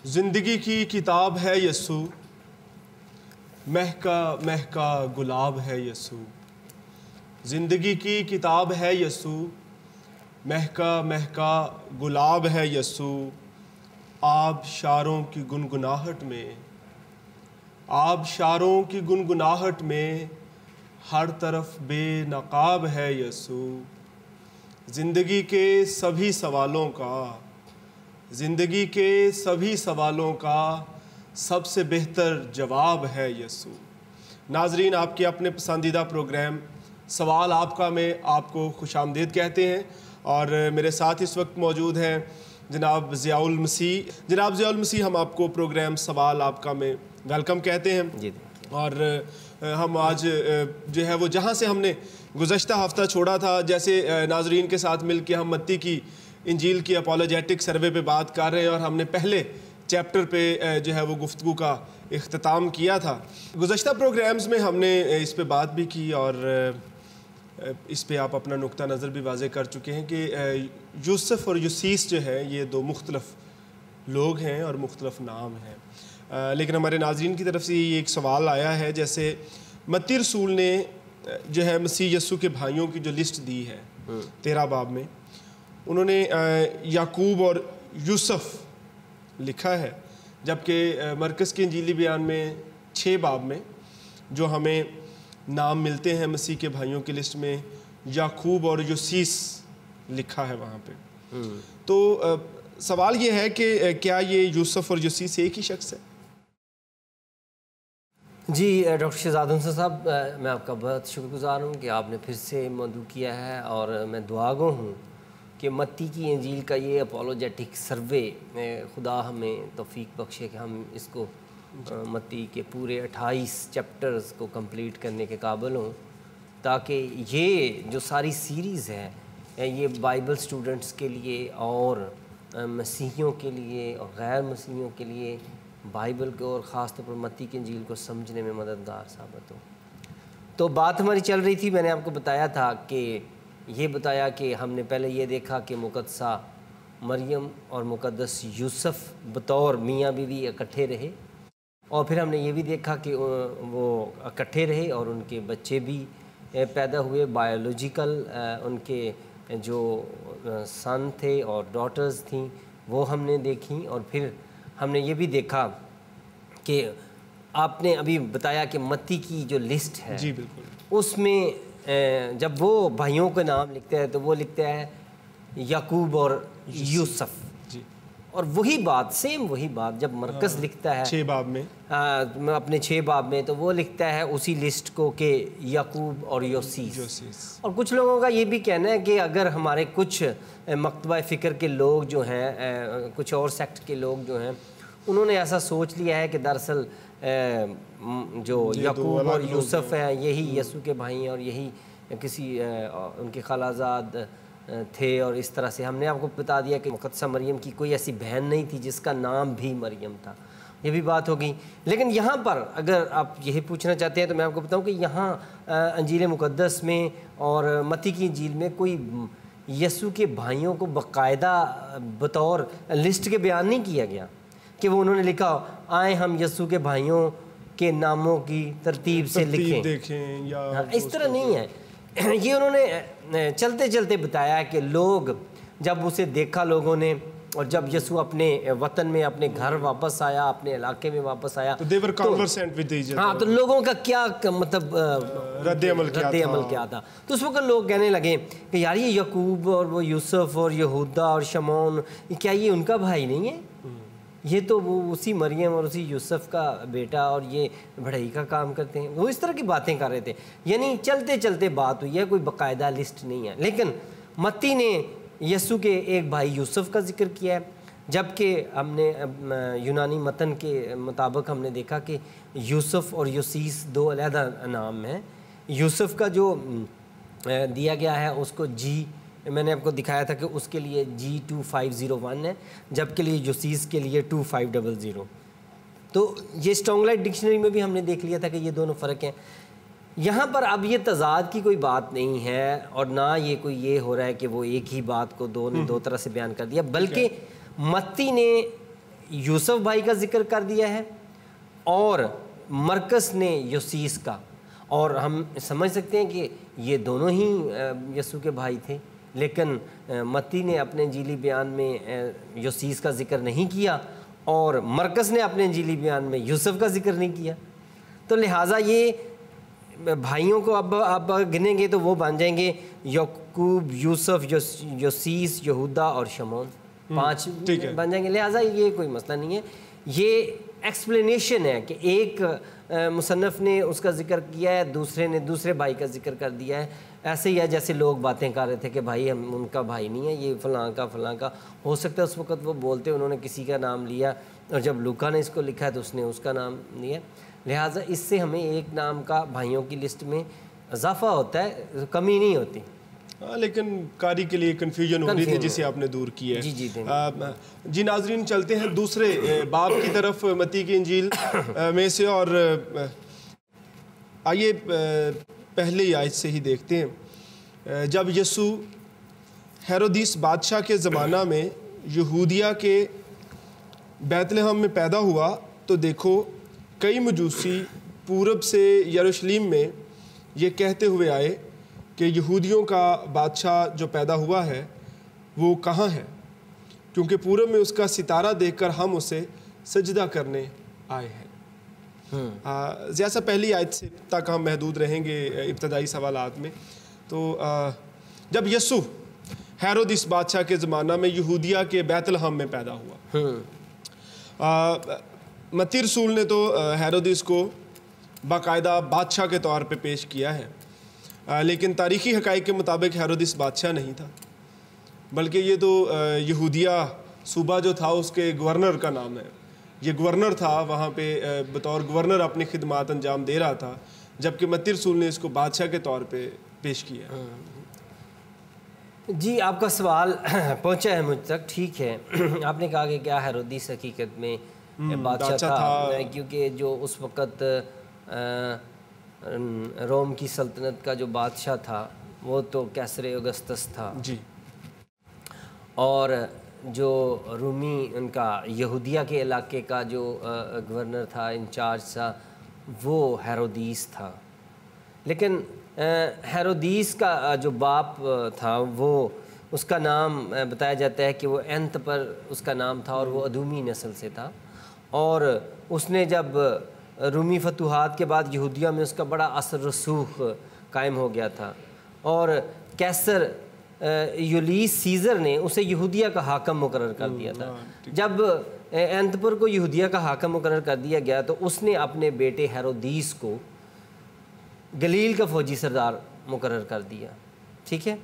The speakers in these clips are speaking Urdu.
زندگی کی کتاب ہے یسوع، مہکا مہکا گلاب ہے یسوع۔ زندگی کی کتاب ہے یسوع، مہکا مہکا گلاب ہے یسوع۔ آب شاروں کی گنگناہٹ میں، آب شاروں کی گنگناہٹ میں، ہر طرف بے نقاب ہے یسوع۔ زندگی کے سبھی سوالوں کا، زندگی کے سبھی سوالوں کا سب سے بہتر جواب ہے یسوع۔ ناظرین، آپ کے اپنے پسندیدہ پروگرام سوال آپ کا میں آپ کو خوش آمدید کہتے ہیں، اور میرے ساتھ اس وقت موجود ہیں جناب ضیاء المسیح۔ جناب ضیاء المسیح، ہم آپ کو پروگرام سوال آپ کا میں ویلکم کہتے ہیں جی، اور ہم آج جو ہے وہ جہاں سے ہم نے گزشتہ ہفتہ چھوڑا تھا، جیسے ناظرین کے ساتھ مل کے ہم متی کی انجیل کی اپولوجیٹک سروے پہ بات کر رہے ہیں، اور ہم نے پہلے چیپٹر پہ جو ہے وہ گفتگو کا اختتام کیا تھا۔ گزشتہ پروگرامز میں ہم نے اس پہ بات بھی کی، اور اس پہ آپ اپنا نقطہ نظر بھی واضح کر چکے ہیں کہ یوسف اور یوسیس جو ہے یہ دو مختلف لوگ ہیں اور مختلف نام ہیں، لیکن ہمارے ناظرین کی طرف سے یہ ایک سوال آیا ہے، جیسے متی رسول نے جو ہے مسیح یسوع کے بھائیوں کی جو لسٹ دی ہے 13 باب میں، انہوں نے یعقوب اور یوسف لکھا ہے، جبکہ مرکز کے انجیلی بیان میں 6 باب میں جو ہمیں نام ملتے ہیں مسیح کے بھائیوں کی لسٹ میں، یعقوب اور یوسیس لکھا ہے وہاں پہ۔ تو سوال یہ ہے کہ کیا یہ یوسف اور یوسیس ایک ہی شخص ہے؟ جی ڈاکٹر شہزاد حسن صاحب، میں آپ کا بہت شکر گزار ہوں کہ آپ نے پھر سے مدعو کیا ہے، اور میں دعاگو ہوں کہ متی کی انجیل کا یہ اپولوجیٹک سروے خدا ہمیں توفیق بخشے کہ ہم اس کو متی کے پورے 28 چیپٹرز کو کمپلیٹ کرنے کے قابل ہوں، تاکہ یہ جو ساری سیریز ہے یہ بائبل سٹوڈنٹس کے لیے اور مسیحیوں کے لیے اور غیر مسیحیوں کے لیے بائبل کو اور خاص طور پر متی کی انجیل کو سمجھنے میں مددگار ثابت ہو۔ تو بات ہماری چل رہی تھی، میں نے آپ کو بتایا تھا کہ یہ بتایا کہ ہم نے پہلے یہ دیکھا کہ مقدسہ مریم اور مقدس یوسف بطور میاں بیوی اکٹھے رہے، اور پھر ہم نے یہ بھی دیکھا کہ وہ اکٹھے رہے اور ان کے بچے بھی پیدا ہوئے، بایولوجیکل ان کے جو سن تھے اور ڈاٹرز تھیں وہ ہم نے دیکھیں، اور پھر ہم نے یہ بھی دیکھا کہ آپ نے ابھی بتایا کہ متی کی جو لسٹ ہے جی بالکل، اس میں جب وہ بھائیوں کے نام لکھتے ہیں تو وہ لکھتے ہیں یعقوب اور یوسف، جی، اور وہی بات سیم وہی بات جب مرکز لکھتا ہے 6 باب میں اپنے 6 باب میں، تو وہ لکھتا ہے اسی لسٹ کو کہ یعقوب اور یوسیس۔ اور کچھ لوگوں کا یہ بھی کہنا ہے کہ اگر ہمارے کچھ مکتبہ فکر کے لوگ جو ہیں، کچھ اور سیکٹ کے لوگ جو ہیں، انہوں نے ایسا سوچ لیا ہے کہ دراصل جو یعقوب اور یوسف ہیں یہی یسوع کے بھائی ہیں، اور یہی کسی ان کے خالازاد تھے، اور اس طرح سے ہم نے آپ کو بتا دیا کہ مقدسہ مریم کی کوئی ایسی بہن نہیں تھی جس کا نام بھی مریم تھا، یہ بھی بات ہوگی۔ لیکن یہاں پر اگر آپ یہی پوچھنا چاہتے ہیں تو میں آپ کو بتاؤں کہ یہاں انجیل مقدس میں اور متی کی انجیل میں کوئی یسوع کے بھائیوں کو باقاعدہ بطور لسٹ کے بیان نہیں کیا گیا کہ وہ انہوں نے لکھا آئیں ہم یسوع کے بھائیوں کے ناموں کی ترتیب سے لکھیں، یا اس طرح نہیں ہے۔ یہ انہوں نے چلتے چلتے بتایا کہ لوگ جب اسے دیکھا لوگوں نے، اور جب یسوع اپنے وطن میں اپنے گھر واپس آیا، اپنے علاقے میں واپس آیا، ہاں، تو لوگوں کا کیا مطلب رد عمل کیا تھا، تو اس وقت لوگ کہنے لگے کہ یار یہ یعقوب اور وہ یوسف اور یہودا اور شمعون، کیا یہ ان کا بھائی نہیں ہے؟ یہ تو وہ اسی مریم اور اسی یوسف کا بیٹا، اور یہ بڑھئی کا کام کرتے ہیں۔ وہ اس طرح کی باتیں کر رہے تھے، یعنی چلتے چلتے بات ہوئی ہے، کوئی باقاعدہ لسٹ نہیں ہے۔ لیکن متی نے یسوع کے ایک بھائی یوسف کا ذکر کیا ہے، جبکہ ہم نے یونانی متن کے مطابق ہم نے دیکھا کہ یوسف اور یوسیس 2 علیحدہ نام ہیں۔ یوسف کا جو دیا گیا ہے اس کو میں نے آپ کو دکھایا تھا کہ اس کے لیے G2501 ہے، جبکہ لیے یوسیس کے لیے 2500۔ تو یہ اسٹرانگ لائٹ ڈکشنری میں بھی ہم نے دیکھ لیا تھا کہ یہ دونوں فرق ہیں۔ یہاں پر اب یہ تضاد کی کوئی بات نہیں ہے، اور نہ یہ کوئی یہ ہو رہا ہے کہ وہ ایک ہی بات کو دو طرح سے بیان کر دیا، بلکہ متی نے یوسف بھائی کا ذکر کر دیا ہے اور مرکز نے یوسیس کا، اور ہم سمجھ سکتے ہیں کہ یہ دونوں ہی یسوع کے بھائی تھے، لیکن متی نے اپنے انجیلی بیان میں یوسیس کا ذکر نہیں کیا اور مرکز نے اپنے انجیلی بیان میں یوسف کا ذکر نہیں کیا، تو لہٰذا یہ بھائیوں کو اب گنیں گے تو وہ بن جائیں گے یعقوب، یوسف، یوسیس، یہودا اور شمعون، 5 بن جائیں گے۔ لہٰذا یہ کوئی مسئلہ نہیں ہے، یہ ایکسپلینیشن ہے کہ ایک مصنف نے اس کا ذکر کیا ہے، دوسرے نے دوسرے بھائی کا ذکر کر دیا ہے۔ ایسے ہی ہے جیسے لوگ باتیں کر رہے تھے کہ بھائی ہم ان کا بھائی نہیں ہے، یہ فلاں کا ہو سکتا ہے اس وقت وہ بولتے انہوں نے کسی کا نام لیا، اور جب لوکا نے اس کو لکھا ہے تو اس نے اس کا نام لیا، لہٰذا اس سے ہمیں ایک نام کا بھائیوں کی لسٹ میں اضافہ ہوتا ہے، کمی نہیں ہوتی۔ لیکن قاری کے لیے کنفیوژن ہو رہی تھی جسے آپ نے دور کی ہے۔ جی ناظرین، چلتے ہیں دوسرے باب کی طرف متی کی انجیل میں سے، اور آئیے پہلے آیت سے ہی دیکھتے ہیں۔ جب یسوع ہیرودیس بادشاہ کے زمانہ میں یہودیہ کے بیت لحم میں پیدا ہوا تو دیکھو کئی مجوسی پورب سے یروشلم میں یہ کہتے ہوئے آئے کہ یہودیوں کا بادشاہ جو پیدا ہوا ہے وہ کہاں ہے، کیونکہ پورب میں اس کا ستارہ دیکھ کر ہم اسے سجدہ کرنے آئے ہیں۔ زیادہ پہلی آیت سے تک ہم محدود رہیں گے ابتدائی سوالات میں۔ تو جب یسوع ہیرودیس بادشاہ کے زمانہ میں یہودیہ کے بیت لحم میں پیدا ہوا، متی رسول نے تو ہیرودیس کو باقاعدہ بادشاہ کے طور پہ پیش کیا ہے، لیکن تاریخی حقائق کے مطابق ہیرودیس بادشاہ نہیں تھا، بلکہ یہ تو یہودیہ صوبہ جو تھا اس کے گورنر کا نام ہے۔ یہ گورنر تھا، وہاں پہ بطور گورنر اپنی خدمات انجام دے رہا تھا، جبکہ متی رسول نے اس کو بادشاہ کے طور پہ پیش کیا۔ جی آپ کا سوال پہنچا ہے مجھ تک، ٹھیک ہے۔ آپ نے کہا کہ کیا ہیرودیس حقیقت میں بادشاہ تھا، کیونکہ جو اس وقت روم کی سلطنت کا جو بادشاہ تھا وہ تو کیسر اگسطس تھا، جی، اور جو رومی ان کا یہودیہ کے علاقے کا جو گورنر تھا، انچارج تھا، وہ ہیرودیس تھا۔ لیکن ہیرودیس کا جو باپ تھا وہ اس کا نام بتایا جاتا ہے کہ وہ انت پر اس کا نام تھا اور وہ ادومی نسل سے تھا، اور اس نے جب رومی فتوحات کے بعد یہودیہ میں اس کا بڑا اثر رسوخ قائم ہو گیا تھا، اور کیسر یولیس سیزر نے اسے یہودیہ کا حاکم مقرر کر دیا تھا۔ جب انتپر کو یہودیہ کا حاکم مقرر کر دیا گیا تو اس نے اپنے بیٹے ہیرودیس کو گلیل کا فوجی سردار مقرر کر دیا، ٹھیک ہے،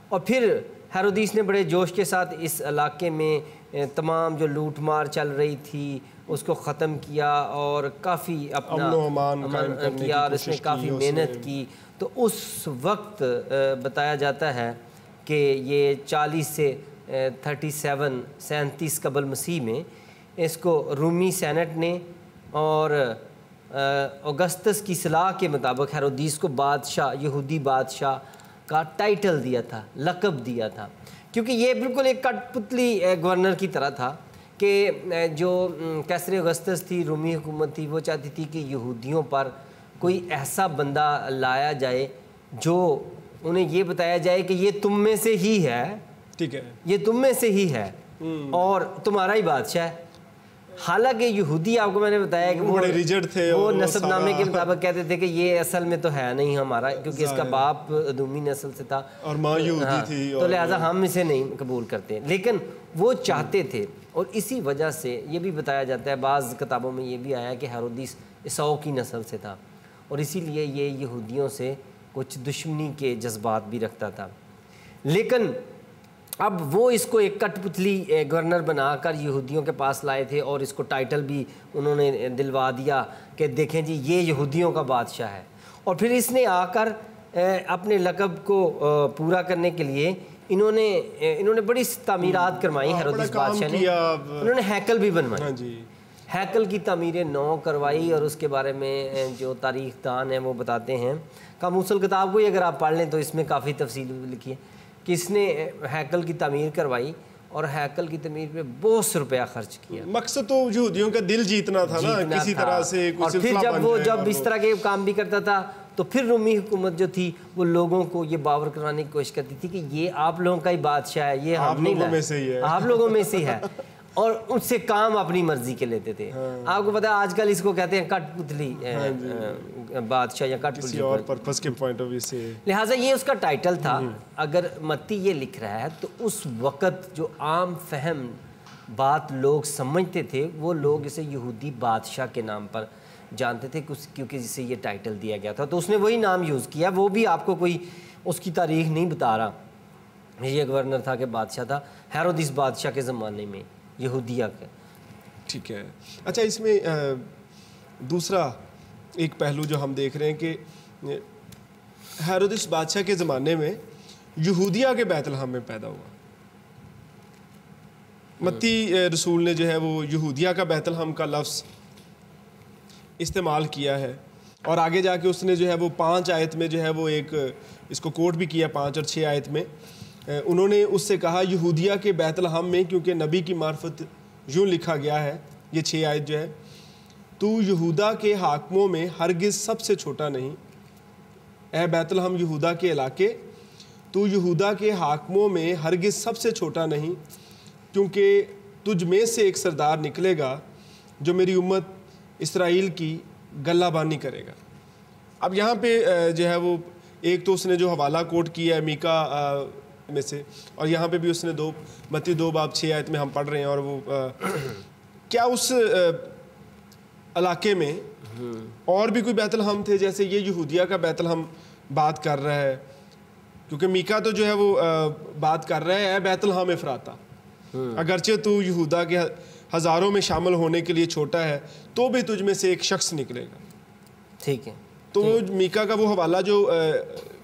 اور پھر ہیرودیس نے بڑے جوش کے ساتھ اس علاقے میں تمام جو لوٹ مار چل رہی تھی اس کو ختم کیا اور کافی اپنا امن و امان قائم کرنے کی کیا، اور اس نے کافی محنت کی۔ تو اس وقت بتایا جاتا ہے کہ یہ 40 سے 37 قبل مسیح میں اس کو رومی سینٹ نے اور اگسطس کی صلاح کے مطابق ہیرودیس کو بادشاہ، یہودی بادشاہ کا ٹائٹل دیا تھا، لقب دیا تھا، کیونکہ یہ بالکل ایک کٹ پتلی گورنر کی طرح تھا کہ جو کیسر اگسطس تھی، رومی حکومت تھی، وہ چاہتی تھی کہ یہودیوں پر کوئی ایسا بندہ لایا جائے جو انہیں یہ بتایا جائے کہ یہ تم میں سے ہی ہے، ٹھیک ہے، یہ تم میں سے ہی ہے اور تمہارا ہی بادشاہ ہے۔ حالانکہ یہودی آپ کو میں نے بتایا کہ بڑے ریجڈ تھے، وہ نسب نامے کے مطابق کہتے تھے کہ یہ اصل میں تو ہے نہیں ہمارا، کیونکہ اس کا باپ ادومی نسل سے تھا اور ماں یہودی تھی، تو لہٰذا ہم اسے نہیں قبول کرتے، لیکن وہ چاہتے تھے، اور اسی وجہ سے یہ بھی بتایا جاتا ہے، بعض کتابوں میں یہ بھی آیا کہ ہیرودیس عیساؤ کی نسل سے تھا، اور اسی لیے یہ یہودیوں سے کچھ دشمنی کے جذبات بھی رکھتا تھا۔ لیکن اب وہ اس کو ایک کٹ پتلی گورنر بنا کر یہودیوں کے پاس لائے تھے، اور اس کو ٹائٹل بھی انہوں نے دلوا دیا کہ دیکھیں جی یہ یہودیوں کا بادشاہ ہے، اور پھر اس نے آ کر اپنے لقب کو پورا کرنے کے لیے انہوں نے بڑی تعمیرات کروائی ہیرودیس بادشاہ نے، انہوں نے ہیکل بھی بنوائی، ہیکل کی تعمیر نو کروائی، اور اس کے بارے میں جو تاریخ دان ہیں وہ بتاتے ہیں، قاموس الکتاب کو ہی اگر آپ پڑھ لیں تو اس میں کافی تفصیل لکھی ہے کہ اس نے ہیکل کی تعمیر کروائی، اور ہیکل کی تعمیر پہ بہت سے روپیہ خرچ کیا. مقصد تو یہودیوں کا دل جیتنا تھا نا, کسی طرح سے اور پھر جب اس طرح کے کام بھی کرتا تھا تو پھر رومی حکومت جو تھی وہ لوگوں کو یہ باور کرانے کی کوشش کرتی تھی کہ یہ آپ لوگوں کا ہی بادشاہ ہے, یہ آپ لوگوں میں سے ہی ہے, آپ لوگوں میں سے ہے, اور اس سے کام اپنی مرضی کے لیتے تھے. آپ کو پتا ہے آج کل اس کو کہتے ہیں کٹ پتلی بادشاہ یا کٹ پتلی اور پرپس کے پوائنٹ آف ویو سے. لہٰذا یہ اس کا ٹائٹل تھا. اگر متی یہ لکھ رہا ہے تو اس وقت جو عام فہم بات لوگ سمجھتے تھے وہ لوگ اسے یہودی بادشاہ کے نام پر جانتے تھے کیونکہ جسے یہ ٹائٹل دیا گیا تھا, تو اس نے وہی نام یوز کیا. وہ بھی آپ کو کوئی اس کی تاریخ نہیں بتا رہا. یہ گورنر تھا کہ بادشاہ تھا ہیرودیس بادشاہ کے زمانے میں یہودیہ کا. ٹھیک ہے. اچھا, اس میں دوسرا ایک پہلو جو ہم دیکھ رہے ہیں کہ ہیرودیس بادشاہ کے زمانے میں یہودیہ کے بیت لحم میں پیدا ہوا. متی رسول نے جو ہے وہ یہودیہ کا بیت لحم کا لفظ استعمال کیا ہے, اور آگے جا کے اس نے جو ہے وہ 5 آیت میں جو ہے وہ ایک اس کو کوٹ بھی کیا 5 اور 6 آیت میں. انہوں نے اس سے کہا یہودیہ کے بیت لحم میں, کیونکہ نبی کی معرفت یوں لکھا گیا ہے, یہ 6 آیت جو ہے, تو یہودا کے حاکموں میں ہرگز سب سے چھوٹا نہیں. اے بیت لحم یہودا کے علاقے, تو یہودا کے حاکموں میں ہرگز سب سے چھوٹا نہیں, کیونکہ تجھ میں سے ایک سردار نکلے گا جو میری امت اسرائیل کی گلہ بانی کرے گا. اب یہاں پہ جو ہے وہ ایک تو اس نے جو حوالہ کوٹ کیا ہے میکا میں سے, اور یہاں پہ بھی اس نے متی 2 باب 6 آیت میں ہم پڑھ رہے ہیں. اور وہ کیا اس علاقے میں اور بھی کوئی بیت لحم تھے جیسے یہ یہودیہ کا بیت لحم بات کر رہا ہے, کیونکہ میکا تو جو ہے وہ بات کر رہا ہے اے بیت لحم افراتا, اگرچہ تو یہودا کے ہزاروں میں شامل ہونے کے لیے چھوٹا ہے تو بھی تجھ میں سے ایک شخص نکلے گا. ٹھیک ہے. تو وہ میکا کا وہ حوالہ جو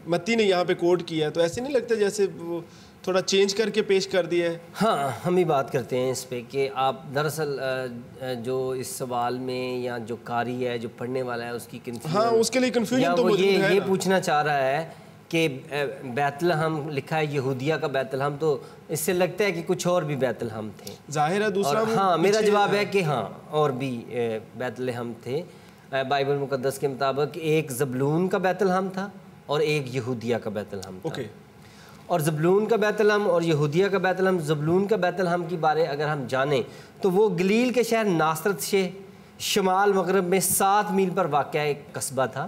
متی نے یہاں پہ کوٹ کیا ہے, تو ایسے نہیں لگتا جیسے وہ تھوڑا چینج کر کے پیش کر دیا ہے؟ ہاں, ہم ہی بات کرتے ہیں اس پہ کہ آپ دراصل جو اس سوال میں یا جو قاری ہے جو پڑھنے والا ہے اس کی کنفیوژن, ہاں اس کے لیے کنفیوژن تو موجود ہے. یہ پوچھنا چاہ رہا ہے کہ بیت لحم لکھا ہے یہودیہ کا بیت لحم, تو اس سے لگتا ہے کہ کچھ اور بھی بیت لحم تھے. ظاہر ہے دوسرا. ہاں, میرا جواب ہے کہ ہاں اور بھی بیت لحم تھے. بائبل مقدس کے مطابق ایک زبلون کا بیت لحم تھا اور ایک یہودیہ کا بیت لحم تھا. اور زبلون کا بیت لحم اور یہودیہ کا بیت لحم, زبلون کا بیت لحم کی بارے اگر ہم جانیں تو وہ گلیل کے شہر ناصرت سے شمال مغرب میں 7 میل پر واقع ایک قصبہ تھا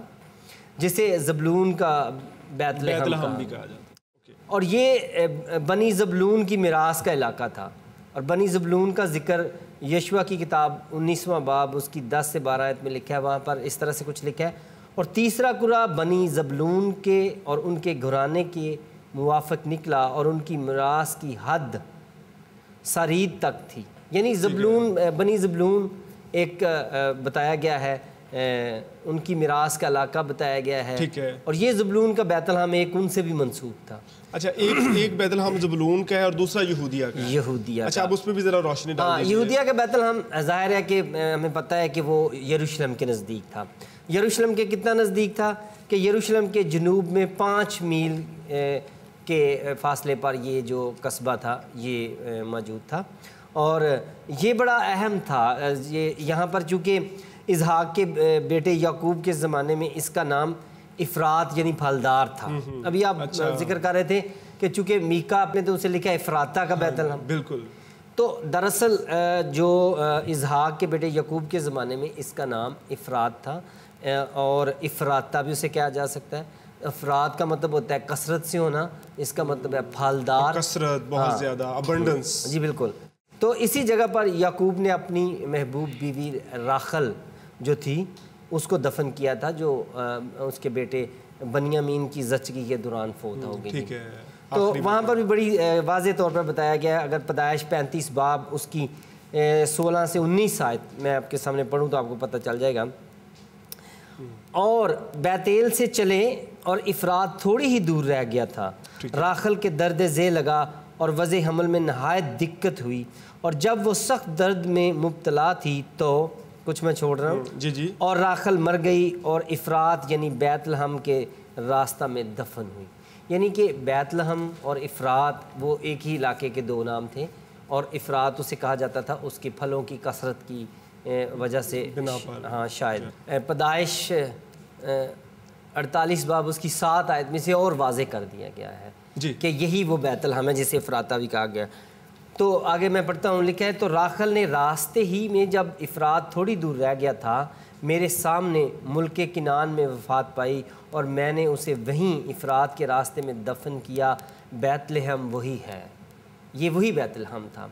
جسے زبلون کا بیت لحم بھی کہا جاتا. اور یہ بنی زبلون کی میراث کا علاقہ تھا. اور بنی زبلون کا ذکر یشوع کی کتاب 19واں باب اس کی 10 سے 12 آیت میں لکھا ہے. وہاں پر اس طرح سے کچھ لکھا ہے, اور تیسرا قرہ بنی زبلون کے اور ان کے گھرانے کے موافق نکلا اور ان کی میراث کی حد سارید تک تھی. یعنی زبلون, بنی زبلون ایک بتایا گیا ہے, ان کی میراث کا علاقہ بتایا گیا ہے. اور یہ زبلون کا بیت لحم ایک ان سے بھی منسوب تھا. اچھا, ایک بیت لحم زبلون کا ہے اور دوسرا یہودیہ کا ہے. یہودیہ. اچھا, اب اس پہ بھی ذرا روشنی ڈال دیجیے. یہودیہ کا بیت لحم ظاہر ہے کہ ہمیں پتہ ہے کہ وہ یروشلم کے نزدیک تھا. یروشلم کے کتنا نزدیک تھا کہ یروشلم کے جنوب میں 5 میل کے فاصلے پر یہ جو قصبہ تھا یہ موجود تھا. اور یہ بڑا اہم تھا. یہاں پر چونکہ اسحاق کے بیٹے یعقوب کے زمانے میں اس کا نام افرات یعنی پھلدار تھا. ابھی آپ ذکر کر رہے تھے کہ چونکہ میکا آپ نے تو اسے لکھا افراتا کا بیت لحم. بالکل. تو دراصل جو اسحاق کے بیٹے یعقوب کے زمانے میں اس کا نام افرات تھا, اور افراتا بھی اسے کہا جا سکتا ہے. افراد کا مطلب ہوتا ہے کثرت سے ہونا, اس کا مطلب ہے پھلدار, کثرت, بہت زیادہ, ابنڈنس. جی بالکل. تو اسی جگہ پر یعقوب نے اپنی محبوب بیوی راخل جو تھی اس کو دفن کیا تھا, جو اس کے بیٹے بنیامین کی زچگی کے دوران فوت ہو گئی. ٹھیک ہے. تو وہاں پر بھی بڑی واضح طور پر بتایا گیا ہے. اگر پیدائش 35 باب اس کی 16 سے 19 آیت میں آپ کے سامنے پڑھوں تو آپ کو پتہ چل جائے گا. اور بیتیل سے چلے اور افراد تھوڑی ہی دور رہ گیا تھا. راخل کے درد ذیل لگا اور وضع حمل میں نہایت دقت ہوئی, اور جب وہ سخت درد میں مبتلا تھی تو کچھ میں چھوڑ رہا ہوں. جی. اور راخل مر گئی اور افرات یعنی بیت لحم کے راستہ میں دفن ہوئی. یعنی کہ بیت لحم اور افرات وہ ایک ہی علاقے کے 2 نام تھے. اور افراط اسے کہا جاتا تھا اس کے پھلوں کی کثرت کی وجہ سے، ہاں شاید پیدائش 48 باب اس کی 7 آیت میں سے اور واضح کر دیا گیا ہے کہ یہی وہ بیت الحم ہے جسے افراطہ بھی کہا گیا۔ تو آگے میں پڑھتا ہوں، لکھا ہے تو راخل نے راستے ہی میں جب افراط تھوڑی دور رہ گیا تھا میرے سامنے ملک کنعان میں وفات پائی اور میں نے اسے وہیں افراط کے راستے میں دفن کیا۔ بیت لحم وہی ہے، یہ وہی بیت الحم تھا،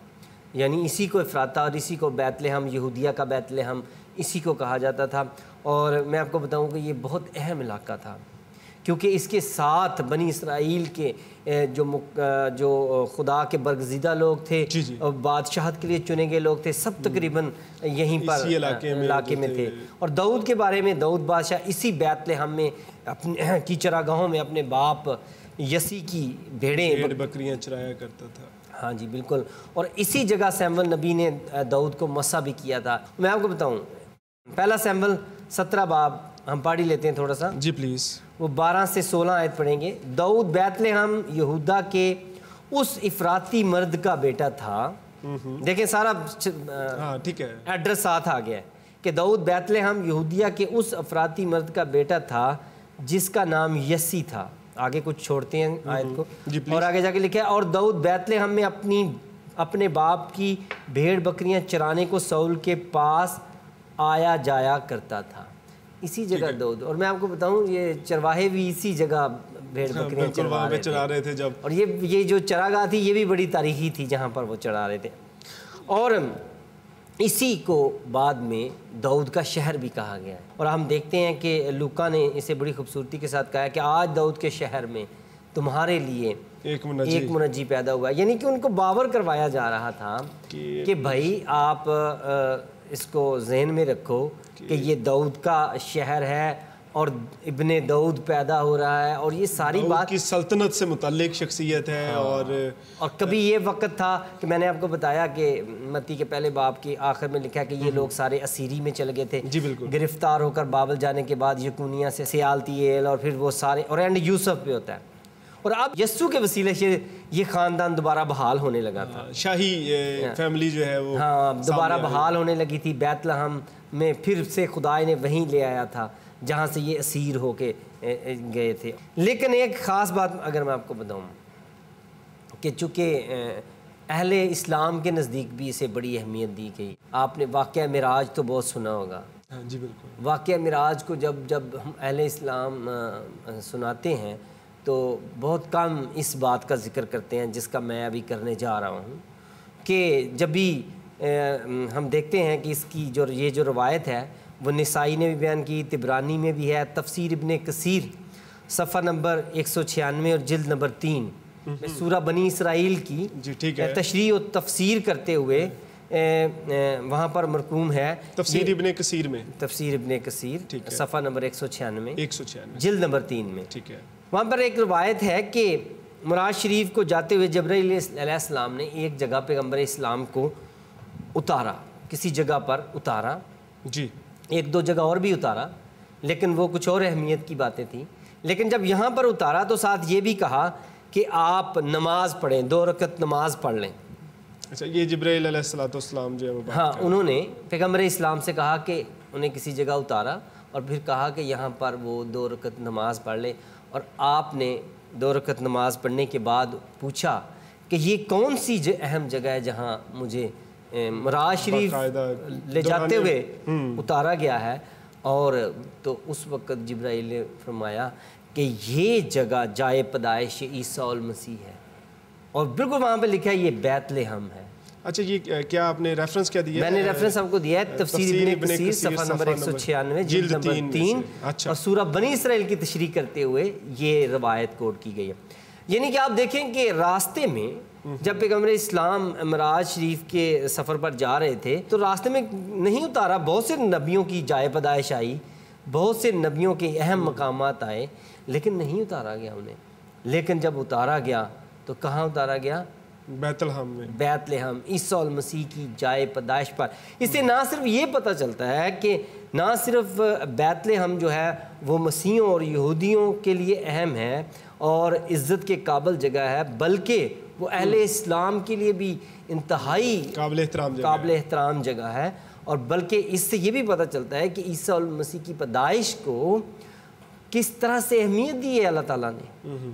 یعنی اسی کو افراطہ اور اسی کو بیت لحم، یہودیہ کا بیت لحم اسی کو کہا جاتا تھا۔ اور میں آپ کو بتاؤں کہ یہ بہت اہم علاقہ تھا کیونکہ اس کے ساتھ بنی اسرائیل کے جو خدا کے برگزیدہ لوگ تھے، بادشاہت کے لیے چنے گئے لوگ تھے، سب تقریباً یہیں پر علاقے میں تھے۔ اور داؤد کے بارے میں، داؤد بادشاہ اسی بیت لحم میں کی چراگاہوں میں اپنے باپ یسی کی بھیڑ بکریاں چرایا کرتا تھا۔ ہاں جی بالکل، اور اسی جگہ سیمول نبی نے داؤد کو مسح بھی کیا تھا۔ میں آپ کو بتاؤں، پہلا سیمول 17 باب ہم پڑھ ہی لیتے ہیں تھوڑا سا جی پلیز، وہ 12 سے 16 آیت پڑھیں گے۔ داؤد بیت لحم یہودا کے اس افراطی مرد کا بیٹا تھا، دیکھیں سارا ٹھیک ہے ایڈریس ساتھ آ گیا ہے کہ داؤد بیت لحم یہودیہ کے اس افراطی مرد کا بیٹا تھا جس کا نام یسی تھا۔ آگے کچھ چھوڑتے ہیں آیت کو، اور آگے جا کے لکھا ہے اور داؤد بیت لحم میں اپنے باپ کی بھیڑ بکریاں چرانے کو ساؤل کے پاس آیا جایا کرتا تھا۔ اسی جگہ داؤد، اور میں آپ کو بتاؤں یہ چرواہے بھی اسی جگہ بھیڑ بکریاں چرا رہے تھے جب، اور یہ جو چراگاہ تھی یہ بھی بڑی تاریخی تھی جہاں پر وہ چرا رہے تھے۔ اور اسی کو بعد میں داؤد کا شہر بھی کہا گیا ہے، اور ہم دیکھتے ہیں کہ لوکا نے اسے بڑی خوبصورتی کے ساتھ کہا ہے کہ آج داؤد کے شہر میں تمہارے لیے ایک منجی پیدا ہوا، یعنی کہ ان کو باور کروایا جا رہا تھا کہ بھائی آپ اس کو ذہن میں رکھو کہ یہ داؤد کا شہر ہے اور ابن داؤد پیدا ہو رہا ہے، اور یہ ساری بات کی سلطنت سے متعلق شخصیت ہے۔ اور کبھی یہ وقت تھا کہ میں نے آپ کو بتایا کہ متی کے پہلے باب کے آخر میں لکھا ہے کہ یہ لوگ سارے اسیری میں چل گئے تھے، گرفتار ہو کر بابل جانے کے بعد یکونیہ سے سیالتیل اور پھر وہ سارے، اور اینڈ یوسف پہ ہوتا ہے، اور اب یسوع کے وسیلے سے یہ خاندان دوبارہ بحال ہونے لگا تھا، شاہی فیملی جو ہے وہ دوبارہ بحال ہونے لگی تھی۔ بیت لحم میں پھر سے خدا نے وہیں لے آیا تھا جہاں سے یہ اسیر ہو کے گئے تھے۔ لیکن ایک خاص بات اگر میں آپ کو بتاؤں کہ چونکہ اہل اسلام کے نزدیک بھی اسے بڑی اہمیت دی گئی، آپ نے واقعہ معراج تو بہت سنا ہوگا۔ جی بالکل، واقعہ معراج کو جب ہم اہل اسلام سناتے ہیں تو بہت کم اس بات کا ذکر کرتے ہیں جس کا میں ابھی کرنے جا رہا ہوں، کہ جب بھی ہم دیکھتے ہیں کہ اس کی یہ جو روایت ہے وہ نسائی نے بھی بیان کی، طبرانی میں بھی ہے، تفسیر ابن کثیر صفحہ نمبر 196 اور جلد نمبر 3 سورہ بنی اسرائیل کی تشریح و تفسیر کرتے ہوئے وہاں پر مرقوم ہے تفسیر ابن کثیر میں، تفسیر ابن کثیر صفحہ نمبر 196 جلد نمبر 3 میں، وہاں پر ایک روایت ہے کہ معراج شریف کو جاتے ہوئے جبرائیل علیہ السلام نے ایک جگہ پیغمبر اسلام کو اتارا، کسی جگہ پر اتارا، جی ایک دو جگہ اور بھی اتارا، لیکن وہ کچھ اور اہمیت کی باتیں تھیں۔ لیکن جب یہاں پر اتارا تو ساتھ یہ بھی کہا کہ آپ نماز پڑھیں، 2 رکعت نماز پڑھ لیں۔ اچھا، یہ جبرائیل علیہ السلام جو ہے ہاں، انہوں نے پیغمبر اسلام سے کہا کہ انہیں کسی جگہ اتارا اور پھر کہا کہ یہاں پر وہ 2 رکعت نماز پڑھ لیں، اور آپ نے 2 رکعت نماز پڑھنے کے بعد پوچھا کہ یہ کون سی اہم جگہ ہے جہاں مجھے معراج شریف لے جاتے ہوئے اتارا گیا ہے، اور تو اس وقت جبرائیل نے فرمایا کہ یہ جگہ جائے پیدائش عیسیٰ المسیح ہے، اور بالکل وہاں پہ لکھا ہے یہ بیت لحم ہے۔ اچھا، یہ کیا آپ نے ریفرنس کیا دیا؟ میں نے ریفرنس آپ کو دیا ہے تفسیر ابن کثیر صفحہ نمبر 196 جلد نمبر 3 اور سورہ بنی اسرائیل کی تشریح کرتے ہوئے یہ روایت کوٹ کی گئی ہے۔ یعنی کہ آپ دیکھیں کہ راستے میں جب پیغمبر اسلام معراج شریف کے سفر پر جا رہے تھے تو راستے میں نہیں اتارا، بہت سے نبیوں کی جائے پیدائش آئی، بہت سے نبیوں کے اہم مقامات آئے، لیکن نہیں اتارا گیا انہیں۔ لیکن جب اتارا گیا تو کہاں اتارا گیا؟ بیت لحم میں، بیت لحم، عیسیٰ المسیح کی جائے پیدائش پر۔ اس سے نہ صرف یہ پتہ چلتا ہے کہ نہ صرف بیت لحم جو ہے وہ مسیحیوں اور یہودیوں کے لیے اہم ہے اور عزت کے قابل جگہ ہے، بلکہ وہ اہل اسلام کے لیے بھی انتہائی قابل احترام جگہ ہے، اور بلکہ اس سے یہ بھی پتہ چلتا ہے کہ عیسیٰ المسیح کی پیدائش کو کس طرح سے اہمیت دی ہے اللہ تعالیٰ نے،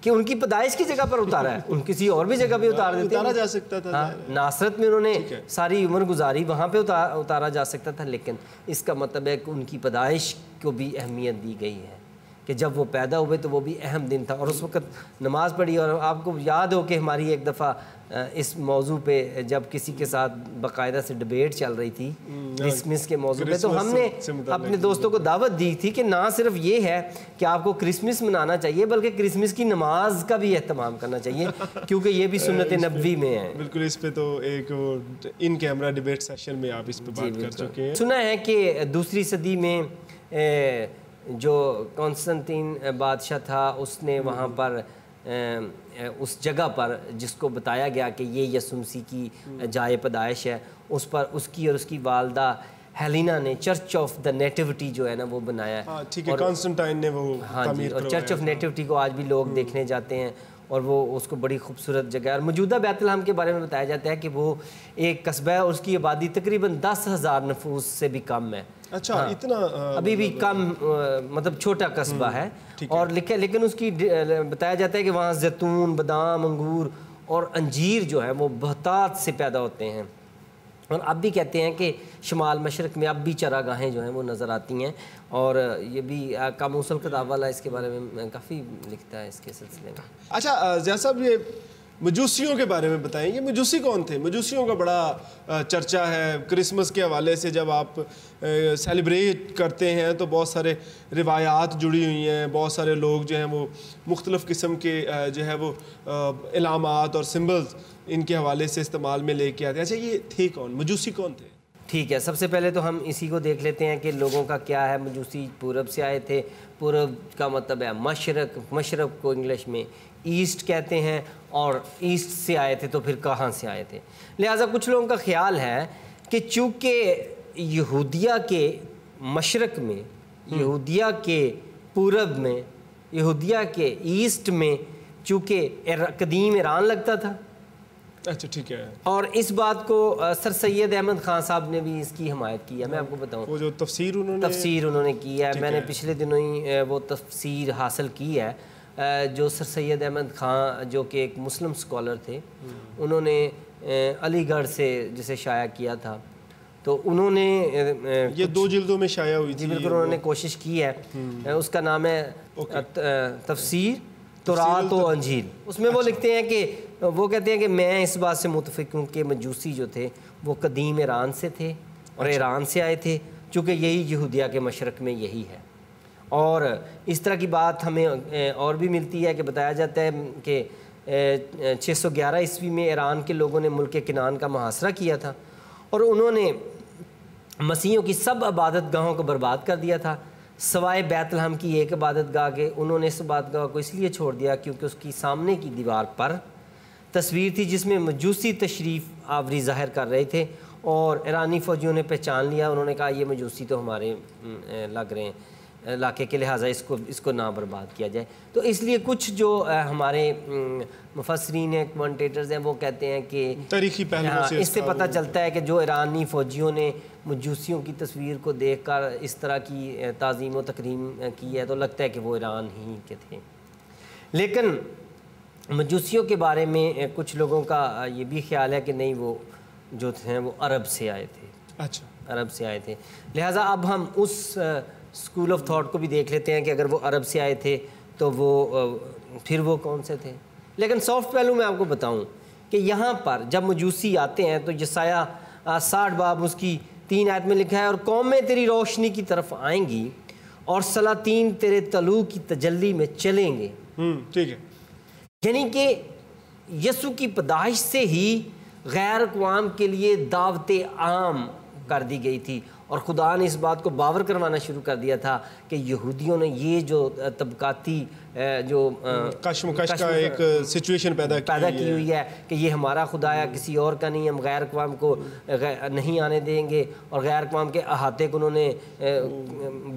کہ ان کی پیدائش کی جگہ پر اتارا ہے، ان کسی اور بھی جگہ پہ اتار دیتے ہیں، اتارا جا سکتا تھا، ناصرت میں انہوں نے ساری عمر گزاری، وہاں پہ اتارا جا سکتا تھا، لیکن اس کا مطلب ہے کہ ان کی پیدائش کو بھی اہمیت دی گئی ہے کہ جب وہ پیدا ہوئے تو وہ بھی اہم دن تھا، اور اس وقت نماز پڑھی، اور آپ کو یاد ہو کہ ہماری ایک دفعہ اس موضوع پہ جب کسی کے ساتھ باقاعدہ سے ڈبیٹ چل رہی تھی کرسمس کے موضوع پہ، تو ہم نے اپنے دوستوں کو دعوت دی تھی کہ نہ صرف یہ ہے کہ آپ کو کرسمس منانا چاہیے بلکہ کرسمس کی نماز کا بھی اہتمام کرنا چاہیے، کیونکہ یہ بھی سنت نبوی میں ہے۔ بالکل، اس پہ تو ایک ان کیمرہ ڈیبیٹ سیشن میں آپ اس پہ بات کر چکے ہیں۔ سنا ہے کہ دوسری صدی میں جو قسطنطین بادشاہ تھا، اس نے وہاں پر اس جگہ پر جس کو بتایا گیا کہ یہ یسوع مسیح کی جائے پیدائش ہے، اس پر اس کی اور اس کی والدہ ہیلینا نے چرچ آف دا نیٹیوٹی جو ہے نا وہ بنایا ہے۔ ٹھیک ہے، قسطنطین نے وہ تعمیر اور چرچ آف نیٹیوٹی کو آج بھی لوگ دیکھنے جاتے ہیں، اور وہ اس کو بڑی خوبصورت جگہ ہے، اور موجودہ بیت لحم کے بارے میں بتایا جاتا ہے کہ وہ ایک قصبہ ہے، اور اس کی آبادی تقریباً 10,000 نفوس سے بھی کم ہے۔ اچھا، اتنا ابھی بھی کم، مطلب چھوٹا قصبہ ہے، اور لیکن اس کی بتایا جاتا ہے کہ وہاں زیتون، بادام، انگور اور انجیر جو ہے وہ بہتات سے پیدا ہوتے ہیں، اور اب بھی کہتے ہیں کہ شمال مشرق میں اب بھی چراگاہیں جو ہیں وہ نظر آتی ہیں، اور یہ بھی قاموس الکتاب والا اس کے بارے میں کافی لکھتا ہے اس کے سلسلے میں۔ اچھا ضیاء صاحب، یہ مجوسیوں کے بارے میں بتائیں، یہ مجوسی کون تھے؟ مجوسیوں کا بڑا چرچا ہے، کرسمس کے حوالے سے جب آپ سیلیبریٹ کرتے ہیں تو بہت سارے روایات جڑی ہوئی ہیں، بہت سارے لوگ جو ہیں وہ مختلف قسم کے جو ہے وہ علامات اور سمبلز ان کے حوالے سے استعمال میں لے کے آتے ہیں۔ اچھا، یہ تھے کون؟ مجوسی کون تھے؟ ٹھیک ہے، سب سے پہلے تو ہم اسی کو دیکھ لیتے ہیں کہ لوگوں کا کیا ہے۔ مجوسی پورب سے آئے تھے، پورب کا مطلب ہے مشرق، مشرق کو انگلش میں ایسٹ کہتے ہیں، اور ایسٹ سے آئے تھے تو پھر کہاں سے آئے تھے؟ لہٰذا کچھ لوگوں کا خیال ہے کہ چونکہ یہودیہ کے مشرق میں، یہودیہ کے پورب میں، یہودیہ کے ایسٹ میں چونکہ قدیم ایران لگتا تھا۔ اچھا، ٹھیک ہے، اور اس بات کو سر سید احمد خان صاحب نے بھی اس کی حمایت کی ہے۔ میں آپ کو بتاؤں، وہ جو تفسیر انہوں نے کی ہے، میں نے پچھلے دنوں ہی وہ تفسیر حاصل کی ہے، جو سر سید احمد خان جو کہ ایک مسلم سکولر تھے، انہوں نے علی گڑھ سے جسے شائع کیا تھا، تو انہوں نے یہ 2 جلدوں میں شائع ہوئی تھی۔ بالکل، انہوں نے کوشش کی ہے، اس کا نام ہے تفسیر تورات و انجیل۔ اس میں وہ لکھتے ہیں کہ وہ کہتے ہیں کہ میں اس بات سے متفق ہوں کہ مجوسی جو تھے وہ قدیم ایران سے تھے، اور ایران سے آئے تھے، چونکہ یہی یہودیہ کے مشرق میں یہی ہے۔ اور اس طرح کی بات ہمیں اور بھی ملتی ہے کہ بتایا جاتا ہے کہ 611 عیسوی میں ایران کے لوگوں نے ملک کنعان کا محاصرہ کیا تھا، اور انہوں نے مسیحیوں کی سب عبادت گاہوں کو برباد کر دیا تھا، سوائے بیت لحم کی ایک عبادت گاہ کے۔ انہوں نے اس عبادت گاہ کو اس لیے چھوڑ دیا کیونکہ اس کی سامنے کی دیوار پر تصویر تھی جس میں مجوسی تشریف آوری ظاہر کر رہے تھے، اور ایرانی فوجیوں نے پہچان لیا۔ انہوں نے کہا یہ مجوسی تو ہمارے لگ رہے ہیں علاقے کے، لہٰذا اس کو نہ برباد کیا جائے۔ تو اس لیے کچھ جو ہمارے مفسرین ہیں، کمنٹیٹرز ہیں، وہ کہتے ہیں کہ تاریخی پہلوؤں سے اس سے پتہ چلتا ہے کہ جو ایرانی فوجیوں نے مجوسیوں کی تصویر کو دیکھ کر اس طرح کی تعظیم و تکریم کی ہے، تو لگتا ہے کہ وہ ایران ہی کے تھے۔ لیکن مجوسیوں کے بارے میں کچھ لوگوں کا یہ بھی خیال ہے کہ نہیں، وہ جو تھے وہ عرب سے آئے تھے۔ اچھا، عرب سے آئے تھے، لہٰذا اب ہم اس اسکول آف تھاٹ کو بھی دیکھ لیتے ہیں کہ اگر وہ عرب سے آئے تھے تو پھر وہ کون سے تھے۔ لیکن سافٹ پہلو میں آپ کو بتاؤں کہ یہاں پر جب مجوسی آتے ہیں تو یسایہ 60 باب اس کی 3 آیت میں لکھا ہے، اور قومیں تیری روشنی کی طرف آئیں گی اور سلاطین تیرے طلوع کی تجلی میں چلیں گے۔ ٹھیک ہے، یعنی کہ یسوع کی پیدائش سے ہی غیر اقوام کے لیے دعوت عام کر دی گئی تھی، اور خدا نے اس بات کو باور کروانا شروع کر دیا تھا کہ یہودیوں نے یہ جو طبقاتی جو کشمکش کا ایک سچویشن پیدا کی ہوئی ہے کہ یہ ہمارا خدا ہے کسی اور کا نہیں، ہم غیر اقوام کو نہیں آنے دیں گے، اور غیر اقوام کے احاطے کو انہوں نے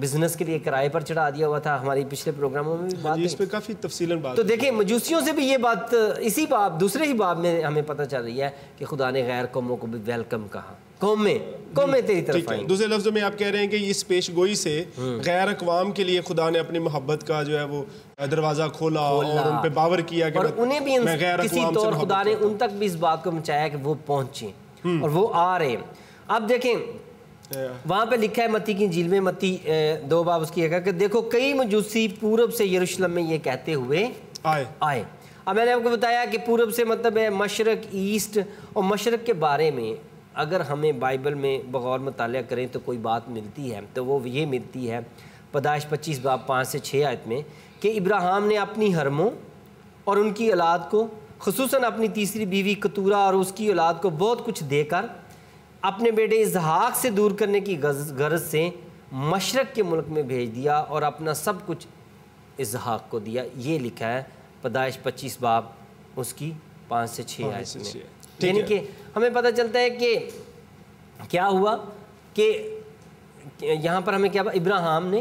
بزنس کے لیے کرائے پر چڑھا دیا ہوا تھا. ہماری پچھلے پروگراموں میں بھی بات اس پہ کافی تفصیلاً بات. تو دیکھیں مجوسیوں سے بھی یہ بات اسی باب دوسرے ہی باب میں ہمیں پتہ چل رہی ہے کہ خدا نے غیر قوموں کو بھی ویلکم کہا. قومیں تیری طرف آئیں. دوسرے لفظوں میں آپ کہہ رہے ہیں کہ اس پیش گوئی سے غیر اقوام کے لیے خدا نے اپنی محبت کا جو ہے وہ دروازہ کھولا اور ان پہ باور کیا کہ اور انہیں بھی کسی طور خدا نے ان تک بھی اس بات کو پہنچایا کہ وہ پہنچیں اور وہ آ رہے ہیں. اب دیکھیں وہاں پہ لکھا ہے متی کی انجیل میں، متی 2 باب اس کی کہ دیکھو کئی مجوسی پورب سے یروشلم میں یہ کہتے ہوئے آئے. اب میں نے آپ کو بتایا کہ پورب سے مطلب ہے مشرق، ایسٹ. اور مشرق کے بارے میں اگر ہمیں بائبل میں بغور مطالعہ کریں تو کوئی بات ملتی ہے تو وہ یہ ملتی ہے پیدائش 25 باب 5 سے 6 آیت میں کہ ابراہیم نے اپنی حرموں اور ان کی اولاد کو، خصوصاً اپنی تیسری بیوی کتورہ اور اس کی اولاد کو بہت کچھ دے کر اپنے بیٹے اسحاق سے دور کرنے کی غرض سے مشرق کے ملک میں بھیج دیا اور اپنا سب کچھ اسحاق کو دیا. یہ لکھا ہے پیدائش 25 باب اس کی 5 سے 6 آیت میں. یعنی کہ ہمیں پتہ چلتا ہے کہ کیا ہوا کہ یہاں پر ہمیں کیا ابراہیم نے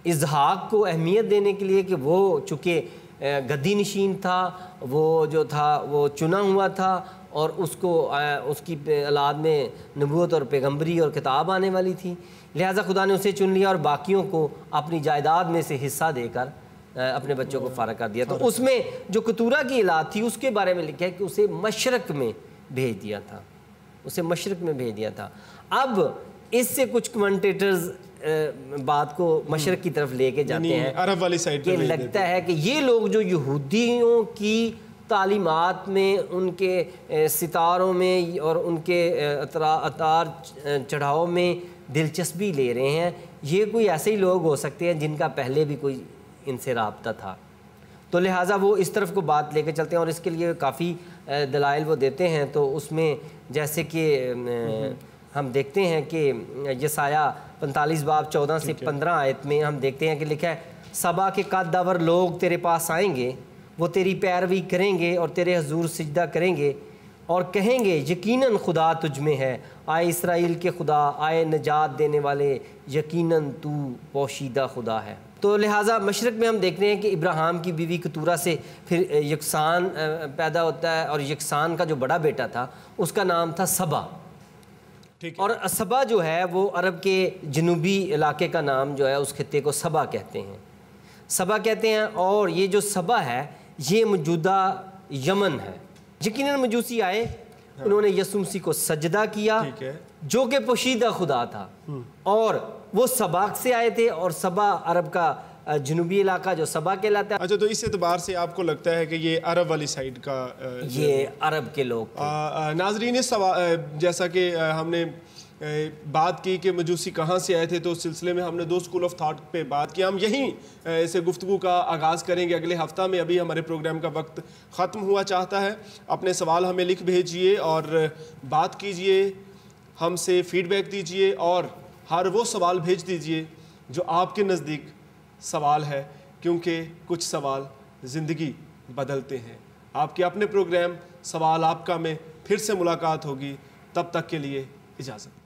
اسحاق کو اہمیت دینے کے لیے کہ وہ چونکہ گدی نشین تھا، وہ جو تھا وہ چنا ہوا تھا اور اس کو اس کی اولاد میں نبوت اور پیغمبری اور کتاب آنے والی تھی، لہٰذا خدا نے اسے چن لیا اور باقیوں کو اپنی جائیداد میں سے حصہ دے کر اپنے بچوں کو فارغ کر دیا. تو اس میں جو کتورہ کی اولاد تھی اس کے بارے میں لکھا ہے کہ اسے مشرق میں بھیج دیا تھا، اسے مشرق میں بھیج دیا تھا. اب اس سے کچھ کمنٹیٹرز بات کو مشرق کی طرف لے کے جاتے ہیں، عرب والی سائڈ کہ لگتا ہے کہ یہ لوگ جو یہودیوں کی تعلیمات میں، ان کے ستاروں میں اور ان کے اتار چڑھاؤ میں دلچسپی لے رہے ہیں، یہ کوئی ایسے ہی لوگ ہو سکتے ہیں جن کا پہلے بھی کوئی ان سے رابطہ تھا. تو لہٰذا وہ اس طرف کو بات لے کے چلتے ہیں اور اس کے لیے کافی دلائل وہ دیتے ہیں. تو اس میں جیسے کہ ہم دیکھتے ہیں کہ یسایہ 45 باب 14 سے 15 آیت میں ہم دیکھتے ہیں کہ لکھا ہے سبا کے قدور لوگ تیرے پاس آئیں گے، وہ تیری پیروی کریں گے اور تیرے حضور سجدہ کریں گے اور کہیں گے یقیناً خدا تجھ میں ہے، آئے اسرائیل کے خدا، آئے نجات دینے والے، یقیناً تو پوشیدہ خدا ہے. تو لہٰذا مشرق میں ہم دیکھ رہے ہیں کہ ابراہیم کی بیوی کتورہ سے پھر یکسان پیدا ہوتا ہے اور یکسان کا جو بڑا بیٹا تھا اس کا نام تھا سبا. اور سبا جو ہے وہ عرب کے جنوبی علاقے کا نام جو ہے اس خطے کو سبا کہتے ہیں، سبا کہتے ہیں. اور یہ جو سبا ہے یہ موجودہ یمن ہے. یقیناً مجوسی آئے، انہوں نے یسوع مسیح کو سجدہ کیا جو کہ پوشیدہ خدا تھا، اور وہ سبا سے آئے تھے اور سبا عرب کا جنوبی علاقہ جو سبا کہلاتا ہے. اچھا، تو اس اعتبار سے آپ کو لگتا ہے کہ یہ عرب والی سائڈ کا یہ عرب کے لوگ تھے. ناظرین جیسا کہ ہم نے بات کی کہ مجوسی کہاں سے آئے تھے، تو اس سلسلے میں ہم نے 2 اسکول آف تھاٹ پہ بات کی. ہم یہیں سے گفتگو کا آغاز کریں گے اگلے ہفتہ میں. ابھی ہمارے پروگرام کا وقت ختم ہوا چاہتا ہے. اپنے سوال ہمیں لکھ بھیجئے اور بات کیجئے، ہم سے فیڈ بیک دیجئے اور ہر وہ سوال بھیج دیجئے جو آپ کے نزدیک سوال ہے، کیونکہ کچھ سوال زندگی بدلتے ہیں. آپ کے اپنے پروگرام سوال آپ کا میں پھر سے ملاقات ہوگی. تب تک کے لیے اجازت.